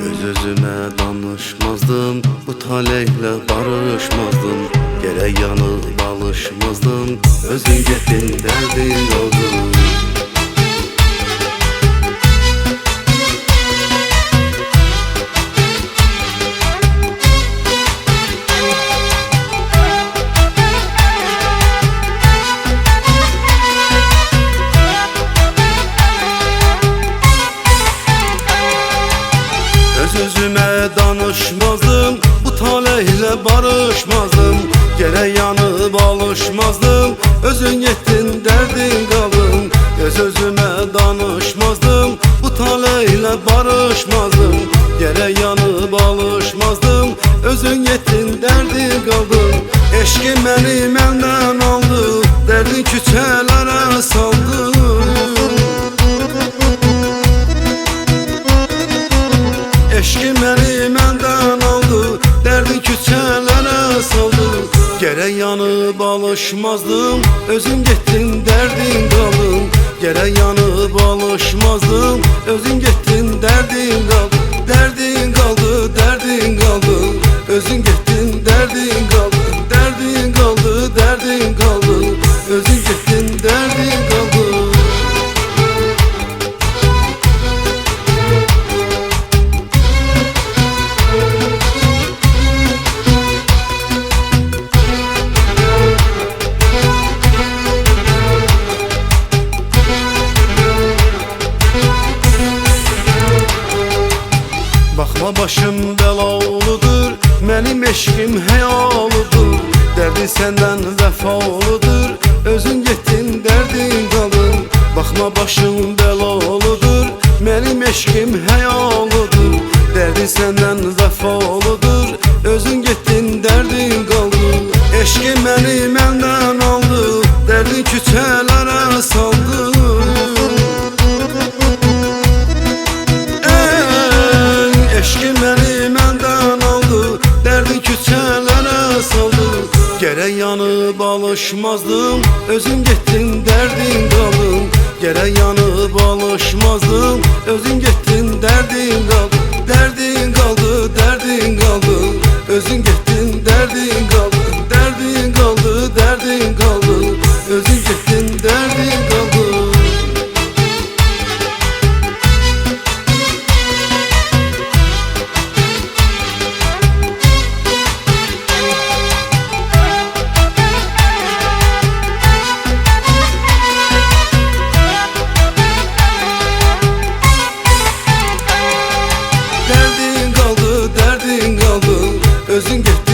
Öz-özüme danışmazdım, bu taleyle barışmazdım. Gerek yanıp alışmazdım, özün getdin dərdin oldu. Öz-özüme danışmazdım, bu taleyle barışmazdım. Gerek yanıp alışmazdım, özün getdin dərdin qalın. Öz-özüme danışmazdım, bu taleyle barışmazdım. Gerek yanıp alışmazdım, özün getdin dərdin qalın. Eşqim məni məndən aldı, dərdin küçələrə saldı. Eşqim məni məndən aldı, dərdin küçələrə saldı. Gerek yanıp alışmazdım, özün getdin dərdin qalın. Gerek yanıp alışmazdım, özün getdin dərdin qaldı. Dərdin qaldı, dərdin qaldı, özün getdin dərdin qaldı. Dərdin qaldı, dərdin qaldı, özün getdin dərdin qaldı. Baxma başım bəlalıdır, mənim eşqim həyalıdır. Dərdin səndən vəfalıdır, özün getdin dərdin qalın. Baxma başım bəlalıdır, mənim eşqim həyalıdır. Dərdin səndən vəfalıdır, özün getdin dərdin qalın. Eşqim məni məndən aldı, dərdin küçələrə saldı. Eşqim məni məndən aldı, dərdin küçələrə saldı. Gerek yanıp alışmazdım, özün getdin dərdin qalın. Gerek yanıp alışmazdım, özün getdin dərdin qaldı. Dərdin qaldı, dərdin qaldı, özün getdin dərdin qaldı. Dərdin qaldı, dərdin qaldı, özün getdin dərdin qaldı. Özün getdin